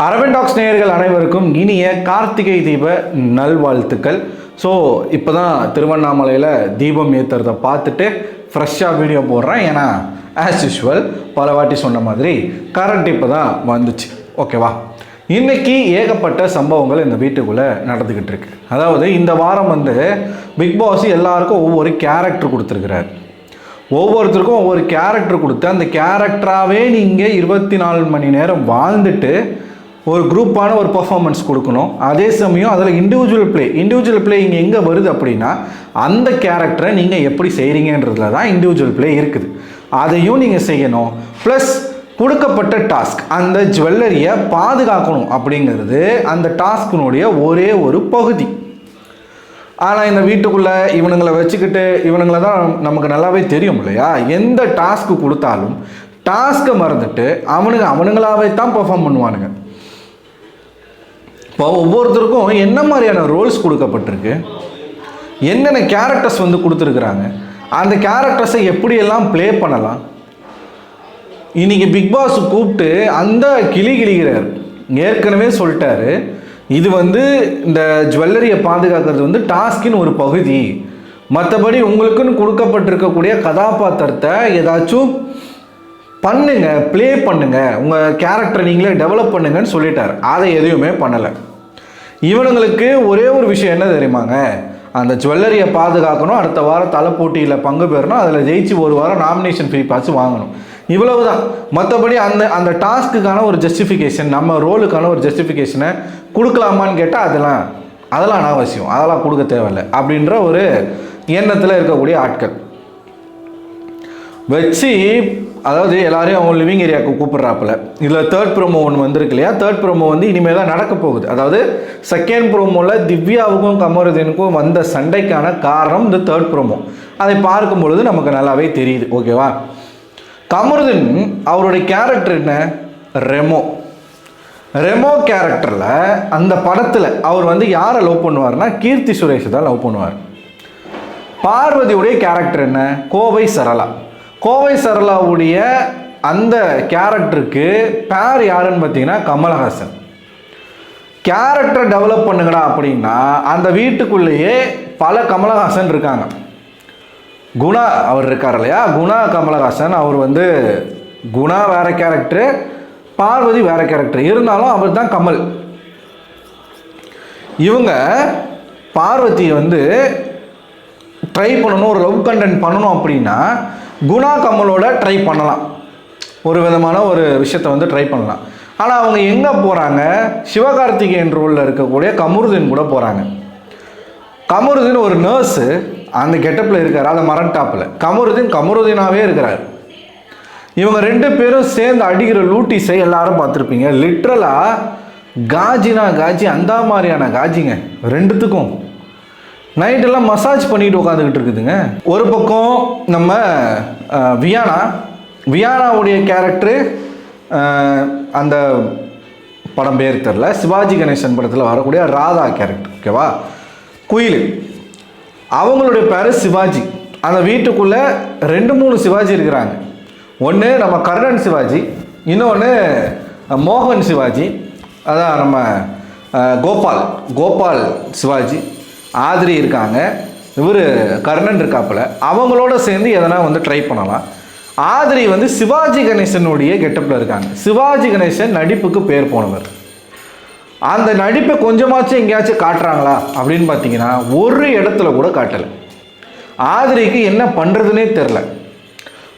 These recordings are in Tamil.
அரவிந்த் டாக்ஸ் நேயர்கள் அனைவருக்கும் இனிய கார்த்திகை தீப நல்வாழ்த்துக்கள். ஸோ இப்போ தான் திருவண்ணாமலையில் தீபம் ஏற்றுறதை பார்த்துட்டு ஃப்ரெஷ்ஷாக வீடியோ போடுறேன். ஏன்னா ஆஸ் யூஷுவல் பல வாட்டி சொன்ன மாதிரி கரண்ட் இப்போ தான் வந்துச்சு. ஓகேவா, இன்றைக்கி ஏகப்பட்ட சம்பவங்கள் இந்த வீட்டுக்குள்ளே நடந்துக்கிட்டு இருக்கு. அதாவது இந்த வாரம் பிக் பாஸ் எல்லாருக்கும் ஒவ்வொரு கேரக்டர் கொடுத்துருக்கிறார். ஒவ்வொருத்தருக்கும் ஒவ்வொரு கேரக்டர் கொடுத்து அந்த கேரக்டராகவே நீங்கள் 24 மணி நேரம் வாழ்ந்துட்டு ஒரு குரூப்பான ஒரு பர்ஃபார்மன்ஸ் கொடுக்கணும். அதே சமயம் அதில் இண்டிவிஜுவல் பிளே இங்கே எங்கே வருது அப்படின்னா அந்த கேரக்டரை நீங்கள் எப்படி செய்கிறீங்கன்றதுல தான் இண்டிவிஜுவல் பிளே இருக்குது. அதையும் நீங்கள் செய்யணும். ப்ளஸ் கொடுக்கப்பட்ட டாஸ்க் அந்த ஜுவல்லரியை பாதுகாக்கணும் அப்படிங்கிறது அந்த டாஸ்கினுடைய ஒரே ஒரு பகுதி. ஆனால் இந்த வீட்டுக்குள்ளே இவனுங்களை வச்சுக்கிட்டு இவனுங்களை தான் நமக்கு நல்லாவே தெரியும் இல்லையா, எந்த டாஸ்க்கு கொடுத்தாலும் டாஸ்க்கை மறந்துட்டு அவனுங்களாவே தான் பெர்ஃபார்ம் பண்ணுவானுங்க. இப்போ ஒவ்வொருத்தருக்கும் என்ன மாதிரியான ரோல்ஸ் கொடுக்கப்பட்டிருக்கு, என்னென்ன கேரக்டர்ஸ் கொடுத்துருக்குறாங்க, அந்த கேரக்டர்ஸை எப்படியெல்லாம் ப்ளே பண்ணலாம். இன்றைக்கி பிக் பாஸ் கூப்பிட்டு அந்த கிளிகிறார். ஏற்கனவே சொல்லிட்டாரு, இது இந்த ஜுவல்லரியை பாதுகாக்கிறது டாஸ்கின் ஒரு பகுதி, மற்றபடி உங்களுக்குன்னு கொடுக்கப்பட்டிருக்கக்கூடிய கதாபாத்திரத்தை ஏதாச்சும் பண்ணுங்க, ப்ளே பண்ணுங்க, உங்கள் கேரக்டரை நீங்களே டெவலப் பண்ணுங்கன்னு சொல்லிட்டார். அதை எதுவுமே பண்ணலை. இவனுங்களுக்கு ஒரே ஒரு விஷயம் என்ன தெரியுமாங்க, அந்த ஜுவல்லரியை பாதுகாக்கணும், அடுத்த வாரம் தலை போட்டியில் பங்கு பெறணும், அதில் ஜெயிச்சு ஒரு வாரம் நாமினேஷன் ஃப்ரீ பாஸ் வாங்கணும், இவ்வளவு தான். மற்றபடி அந்த டாஸ்க்குக்கான ஒரு ஜஸ்டிஃபிகேஷன், நம்ம ரோலுக்கான ஒரு ஜஸ்டிஃபிகேஷனை கொடுக்கலாமான்னு கேட்டால் அதெல்லாம் அனாவசியம், அதெல்லாம் கொடுக்க தேவையில்லை அப்படின்ற ஒரு எண்ணத்தில் இருக்கக்கூடிய ஆட்கள் வச்சு, அதாவது எல்லாரையும் அவங்க லிவிங் ஏரியாவுக்கு கூப்பிட்றாப்புல. இதில் தேர்ட் ப்ரோமோ ஒன்று வந்திருக்கு இல்லையா, தேர்ட் ப்ரோமோ இனிமேல் தான் நடக்க போகுது. அதாவது செகண்ட் ப்ரோமோவில் திவ்யாவுக்கும் கமருதீனுக்கும் வந்த சண்டைக்கான காரணம் இந்த தேர்ட் ப்ரோமோ. அதை பார்க்கும் பொழுது நமக்கு நல்லாவே தெரியுது. ஓகேவா, கமருதீன் அவருடைய கேரக்டர் என்ன, ரெமோ கேரக்டரில் அந்த படத்தில் அவர் யாரை லவ் பண்ணுவார்னா கீர்த்தி சுரேஷ் தான் லவ் பண்ணுவார். பார்வதியுடைய கேரக்டர் என்ன, கோவை சரளாவுடைய அந்த கேரக்டருக்கு பேர் யாருன்னு பார்த்தீங்கன்னா கமலஹாசன். கேரக்டர் டெவலப் பண்ணுங்கடா அப்படின்னா அந்த வீட்டுக்குள்ளேயே பல கமலஹாசன் இருக்காங்க. குணா அவர் இருக்கார் இல்லையா, குணா கமலஹாசன். அவர் குணா வேற கேரக்டரு, பார்வதி வேற கேரக்டர், இருந்தாலும் அவர் தான் கமல். இவங்க பார்வதியை ட்ரை பண்ணணும், ஒரு லவ் கண்டென்ட் பண்ணணும் அப்படின்னா குணா கமலோட ட்ரை பண்ணலாம், ஒரு விதமான ஒரு விஷயத்தை ட்ரை பண்ணலாம். ஆனால் அவங்க எங்கே போகிறாங்க, சிவகார்த்திகேயன் ரோலில் இருக்கக்கூடிய கமருதீன் கூட போகிறாங்க. கமருதீன் ஒரு நர்ஸு, அந்த கெட்டப்பில் இருக்கார், அதை மரண்டாப்பில் கமருதீனாகவே இருக்கிறார். இவங்க ரெண்டு பேரும் சேர்ந்து அடிக்கிற லூட்டிஸை எல்லாரும் பார்த்துருப்பீங்க. லிட்ரலாக காஜி அந்த மாதிரியான காஜிங்க ரெண்டுத்துக்கும். நைட்டெல்லாம் மசாஜ் பண்ணிட்டு உட்காந்துக்கிட்டு இருக்குதுங்க. ஒரு பக்கம் நம்ம வியானாவுடைய கேரக்டரு, அந்த படம் பேர் தெரில, சிவாஜி கணேசன் படத்தில் வரக்கூடிய ராதா கேரக்டர். ஓகேவா, குயில், அவங்களுடைய பேர் சிவாஜி. அந்த வீட்டுக்குள்ளே 2-3 சிவாஜி இருக்கிறாங்க. ஒன்று நம்ம கர்ணன் சிவாஜி, இன்னொன்று மோகன் சிவாஜி, அதான் நம்ம கோபால் சிவாஜி, ஆதிரி இருக்காங்க, இவர் கர்ணன் இருக்காப்புல. அவங்களோட சேர்ந்து எதனா ட்ரை பண்ணலாம். ஆதிரி சிவாஜி கணேசனுடைய கெட்டப்பில் இருக்காங்க. சிவாஜி கணேசன் நடிப்புக்கு பேர் போனவர். அந்த நடிப்பை கொஞ்சமாச்சும் எங்கேயாச்சும் காட்டுறாங்களா அப்படின்னு பார்த்தீங்கன்னா ஒரு இடத்துல கூட காட்டலை. ஆதிரிக்கு என்ன பண்ணுறதுனே தெரில.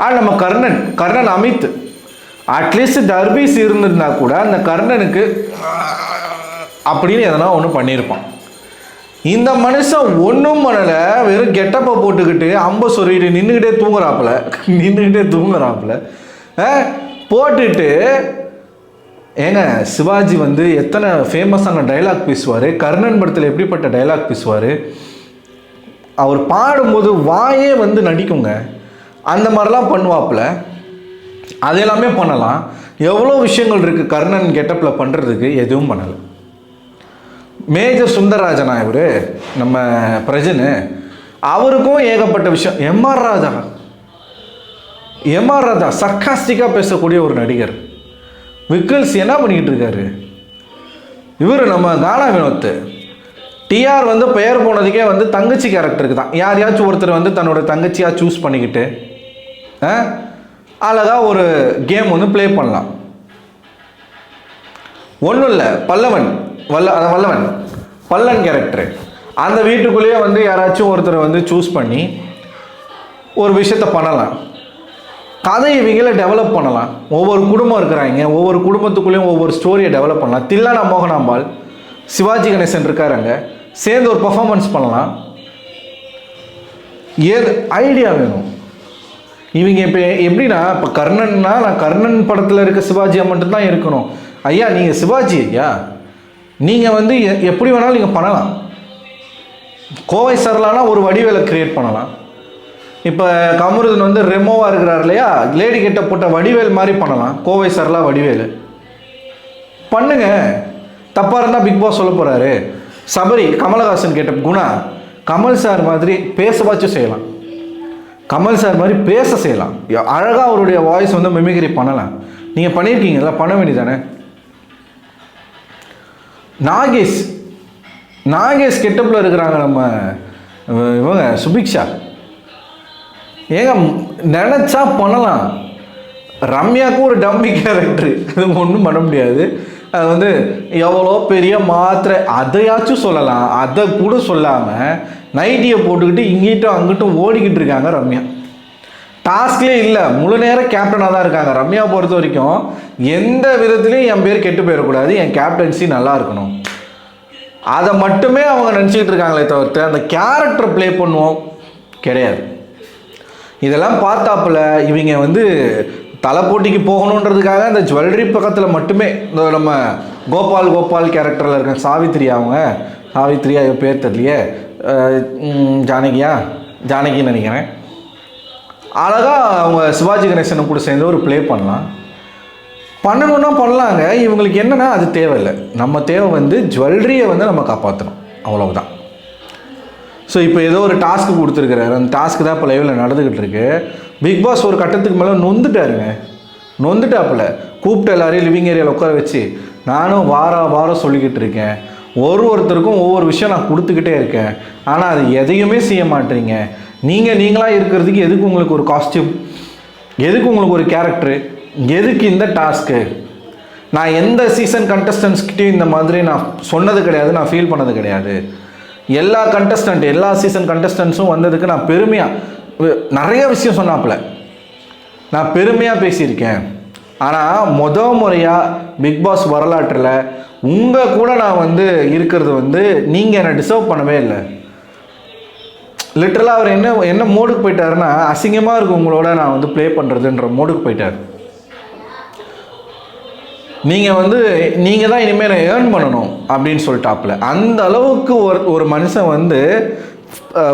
ஆனால் நம்ம கர்ணன் அமித், அட்லீஸ்ட் தர்பீஸ் இருந்திருந்தா கூட அந்த கர்ணனுக்கு அப்படின்னு எதனா ஒன்று பண்ணியிருப்பான். இந்த மனுஷன் ஒன்றும் பண்ணலை, வெறும் கெட்டப்பை போட்டுக்கிட்டு அம்ப சொல்லிட்டு நின்றுக்கிட்டே தூங்குறாப்புல போட்டுட்டு. ஏங்க, சிவாஜி எத்தனை ஃபேமஸான டைலாக் பேசுவார், கர்ணன் படத்தில் எப்படிப்பட்ட டைலாக் பேசுவார், அவர் பாடும்போது வாயே நடிக்குங்க. அந்த மாதிரிலாம் பண்ணுவாப்புல. அது எல்லாமே பண்ணலாம். எவ்வளோ விஷயங்கள் இருக்குது கர்ணன் கெட்டப்பில் பண்ணுறதுக்கு, எதுவும் பண்ணலை. மேஜர் சுந்தரராஜனா இவர் நம்ம பிரஜனு, அவருக்கும் ஏகப்பட்ட விஷயம். எம்ஆர் ராஜா சர்க்காஸ்டிக்காக பேசக்கூடிய ஒரு நடிகர். விக்கல்ஸ் என்ன பண்ணிக்கிட்டு இருக்காரு, இவர் நம்ம கானா வினோத் டிஆர் வந்து பெயர் போனதுக்கே வந்து தங்கச்சி கேரக்டருக்கு தான். யாரையாச்சும் ஒருத்தர் வந்து தன்னோட தங்கச்சியாக சூஸ் பண்ணிக்கிட்டு அழகாக ஒரு கேம் வந்து ப்ளே பண்ணலாம். ஒன்றும் இல்லை, வல்லவன் பல்லன் கேரக்டரு அந்த வீட்டுக்குள்ளேயே வந்து யாராச்சும் ஒருத்தரை வந்து சூஸ் பண்ணி ஒரு விஷயத்த பண்ணலாம். கதை இவங்கள டெவலப் பண்ணலாம். ஒவ்வொரு குடும்பம் இருக்கிறாங்க, ஒவ்வொரு குடும்பத்துக்குள்ளேயும் ஒவ்வொரு ஸ்டோரியை டெவலப் பண்ணலாம். தில்லானா மோகனாம்பாள், சிவாஜி கணேசன் இருக்காருங்க, சேர்ந்து ஒரு பர்ஃபார்மன்ஸ் பண்ணலாம். ஏது ஐடியா வேணும் இவங்க. இப்போ எப்படின்னா, இப்போ கர்ணன்னா நான் கர்ணன் படத்தில் இருக்க சிவாஜியாக மட்டும்தான் இருக்கணும். ஐயா நீங்கள் சிவாஜி ஐயா, நீங்கள் வந்து எப்படி வேணாலும் நீங்கள் பண்ணலாம். கோவை சரளானா ஒரு வடிவேலை கிரியேட் பண்ணலாம். இப்போ கமருதன் வந்து ரெமோவாக இருக்கிறார் இல்லையா, லேடி கிட்ட போட்ட வடிவேல் மாதிரி பண்ணலாம். கோவை சரளா வடிவேல் பண்ணுங்க. தப்பாக இருந்தால் பிக் பாஸ் சொல்ல போகிறாரு. சபரி கமலஹாசன் கேட்ட குணா கமல் சார் மாதிரி பேசவாச்சும் செய்யலாம். கமல் சார் மாதிரி பேச செய்யலாம். அழகாக அவருடைய வாய்ஸ் வந்து மிமிக்ரி பண்ணலாம். நீங்கள் பண்ணியிருக்கீங்களா? பண்ண வேண்டியதானே. நாகேஷ் கெட்டப்பில் இருக்கிறாங்க நம்ம இவங்க சுபிக்ஷா. ஏங்க நினச்சா பண்ணலாம். ரம்யாவுக்கும் ஒரு டம்மி கேரக்டரு, அது ஒன்றும் பண்ண முடியாது. அது வந்து எவ்வளோ பெரிய மாத்திரை அதையாச்சும் சொல்லலாம். அதை கூட சொல்லாமல் நைட்டியை போட்டுக்கிட்டு இங்கிட்டும் அங்கிட்டும் ஓடிக்கிட்டு இருக்காங்க ரம்யா. டாஸ்க்லேயே இல்லை, முழு நேரம் கேப்டனாக தான் இருக்காங்க. ரம்யா பொறுத்த வரைக்கும் எந்த விதத்துலையும் என் பேர் கெட்டு போயிடக்கூடாது, என் கேப்டன்சி நல்லா இருக்கணும், அதை மட்டுமே அவங்க நினச்சிக்கிட்டு இருக்காங்களே தவிர்த்து அந்த கேரக்டர் ப்ளே பண்ணுவோம் கிடையாது. இதெல்லாம் பார்த்தாப்புல இவங்க வந்து தலை போட்டிக்கு போகணுன்றதுக்காக அந்த ஜுவல்லரி பக்கத்தில் மட்டுமே இந்த நம்ம கோபால் கேரக்டரில் இருக்க சாவித்திரியா பேர் தெரியலையே, ஜானகின்னு நினைக்கிறேன். அழகாக அவங்க சிவாஜி கணேசனை கூட சேர்ந்து ஒரு ப்ளே பண்ணணுன்னா பண்ணலாங்க. இவங்களுக்கு என்னென்னா அது தேவையில்லை. நம்ம தேவை வந்து ஜுவல்லரியை வந்து நம்ம காப்பாற்றணும், அவ்வளவுதான். ஸோ இப்போ ஏதோ ஒரு டாஸ்க்கு கொடுத்துருக்குறாரு, அந்த டாஸ்க்கு தான் இப்போ லைவில் நடந்துக்கிட்டு இருக்கு. பிக் பாஸ் ஒரு கட்டத்துக்கு மேலே நொந்துட்டாப்புல கூப்பிட்டு எல்லாரையும் லிவிங் ஏரியாவில் உட்கார வச்சு நானும் வாரம் சொல்லிக்கிட்டு இருக்கேன், ஒருத்தருக்கும் ஒவ்வொரு விஷயம் நான் கொடுத்துக்கிட்டே இருக்கேன், ஆனால் அது எதையுமே செய்ய மாட்டீங்க. நீங்களாக இருக்கிறதுக்கு எதுக்கு உங்களுக்கு ஒரு காஸ்டியூம், எதுக்கு உங்களுக்கு ஒரு கேரக்டரு, எதுக்கு இந்த டாஸ்க்கு? நான் எந்த சீசன் கண்டஸ்டன்ஸ்கிட்டையும் இந்த மாதிரி நான் சொன்னது கிடையாது, நான் ஃபீல் பண்ணது கிடையாது. எல்லா சீசன் கண்டஸ்டன்ஸும் வந்ததுக்கு நான் பெருமையாக நிறைய விஷயம் சொன்னாப்புல நான் பெருமையாக பேசியிருக்கேன். ஆனால் முறையாக பிக் பாஸ் வரலாற்றில் உங்கள் கூட நான் வந்து இருக்கிறது வந்து நீங்கள் என்னை டிசர்வ் பண்ணவே இல்லை. லிட்டரலாக அவர் என்ன மோடுக்கு போயிட்டாருன்னா, அசிங்கமாக இருக்கும் உங்களோட நான் வந்து ப்ளே பண்ணுறதுன்ற மோடுக்கு போயிட்டார். நீங்கள் தான் இனிமேல் ஏர்ன் பண்ணணும் அப்படின்னு சொல்லிட்டாப்புல. அந்த அளவுக்கு ஒரு மனுஷன் வந்து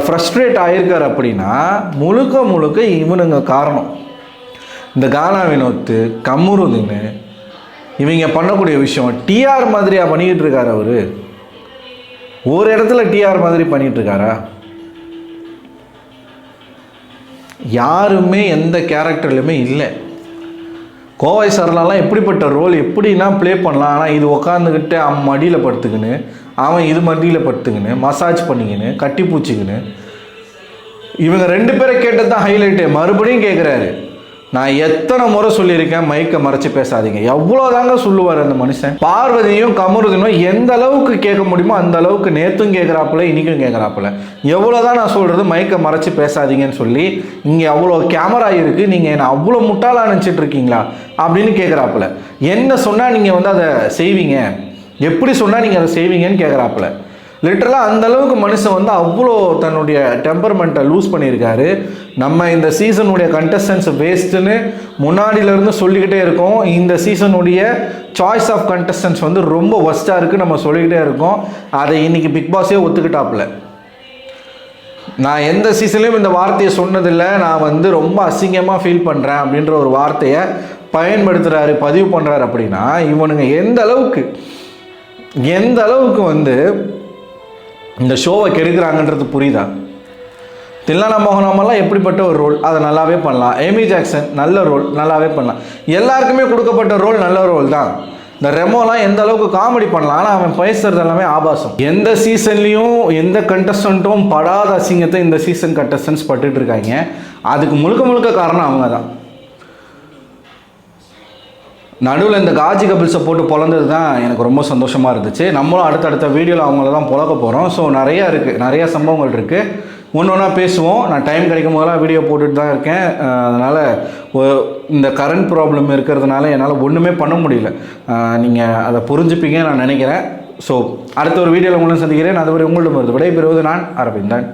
ஃப்ரஸ்ட்ரேட் ஆகியிருக்கார். அப்படின்னா முழுக்க இவனுங்க காரணம். இந்த கானா வினோத், கமருதீன் இவங்க பண்ணக்கூடிய விஷயம் டிஆர் மாதிரியா பண்ணிக்கிட்டு இருக்காரு. அவர் ஒரு இடத்துல டிஆர் மாதிரி பண்ணிகிட்டு இருக்காரா? யாருமே எந்த கேரக்டர்லையுமே இல்லை. கோவை சரளாலாம் எப்படிப்பட்ட ரோல் எப்படின்னா ப்ளே பண்ணலாம். ஆனால் இது உக்காந்துக்கிட்டு அவன் மடியில் படுத்துக்கின்னு, அவன் இது மடியில் படுத்துக்கின்னு, மசாஜ் பண்ணிக்கின்னு, கட்டி பூச்சிக்கின்னு, இவங்க 2 பேரை கேட்டது தான் ஹைலைட்டு. மறுபடியும் கேட்குறாரு, நான் எத்தனை முறை சொல்லியிருக்கேன் மைக்கை மறைச்சி பேசாதீங்க. எவ்வளோதாங்க சொல்லுவார் அந்த மனுஷன். பார்வதியும் கமருதீனும் எந்த அளவுக்கு கேட்க முடியுமோ அந்த அளவுக்கு நேற்றும் கேட்குறாப்புல, இன்றைக்கும் கேட்குறாப்புல. எவ்வளோதான் நான் சொல்கிறது மைக்கை மறைச்சி பேசாதீங்கன்னு சொல்லி, இங்கே அவ்வளோ கேமரா இருக்குது, நீங்கள் என்ன அவ்வளோ முட்டாளாக நினச்சிட்டு இருக்கீங்களா அப்படின்னு கேட்குறாப்புல. என்ன சொன்னால் நீங்கள் வந்து அதை செய்வீங்க, எப்படி சொன்னால் நீங்கள் அதை செய்வீங்கன்னு கேட்குறாப்புல. லிட்டரலாக அந்தளவுக்கு மனுஷன் வந்து அவ்வளோ தன்னுடைய டெம்பர்மெண்ட்டை லூஸ் பண்ணியிருக்காரு. நம்ம இந்த சீசனுடைய கண்டஸ்டன்ஸ் வேஸ்ட்டுன்னு முன்னாடியிலேருந்து சொல்லிக்கிட்டே இருக்கோம். இந்த சீசனுடைய சாய்ஸ் ஆஃப் கண்டஸ்டன்ஸ் வந்து ரொம்ப ஒஸ்ட்டாக இருக்குது நம்ம சொல்லிக்கிட்டே இருக்கோம். அதை இன்றைக்கி பிக் பாஸே ஒத்துக்கிட்டாப்புல. நான் எந்த சீசன்லேயும் இந்த வார்த்தையை சொன்னதில்லை, நான் வந்து ரொம்ப அசிங்கமாக ஃபீல் பண்ணுறேன் அப்படின்ற ஒரு வார்த்தையை பயன்படுத்துகிறாரு, பதிவு பண்ணுறாரு. அப்படின்னா இவனுங்க எந்த அளவுக்கு வந்து இந்த ஷோவை கெடுக்கிறாங்கன்றது புரியுதா? தில்லானா மோகனாம்பாள்லாம் எப்படிப்பட்ட ஒரு ரோல், அதை நல்லாவே பண்ணலாம். ஏமி ஜாக்சன் நல்ல ரோல், நல்லாவே பண்ணலாம். எல்லாருக்குமே கொடுக்கப்பட்ட ரோல் நல்ல ரோல் தான். இந்த ரெமோலாம் எந்த அளவுக்கு காமெடி பண்ணலாம், ஆனால் அவன் பேசுறது எல்லாமே ஆபாசம். எந்த சீசன்லேயும் எந்த கண்டஸ்டண்ட்டும் படாத அசிங்கத்தை இந்த சீசன் கண்டஸ்டன்ஸ் பட்டுட்டு இருக்காங்க. அதுக்கு முழுக்க காரணம் அவங்க தான். நடுவில் இந்த காஜி கபில்ஸை போட்டு பொழந்தது தான் எனக்கு ரொம்ப சந்தோஷமாக இருந்துச்சு. நம்மளும் அடுத்தடுத்த வீடியோவில் அவங்கள தான் பொழக்க போகிறோம். ஸோ நிறைய சம்பவங்கள் இருக்குது. ஒன்றா பேசுவோம். நான் டைம் கிடைக்கும் போதெல்லாம் வீடியோ போட்டுட்டு தான் இருக்கேன். அதனால் இந்த கரண்ட் ப்ராப்ளம் இருக்கிறதுனால என்னால் ஒன்றுமே பண்ண முடியல. நீங்கள் அதை புரிஞ்சுப்பீங்க நான் நினைக்கிறேன். ஸோ அடுத்த ஒரு வீடியோவில் உங்களை சந்திக்கிறேன். அதுவரை உங்களிடம் விடைபெறுவது நான் அரவிந்தன்.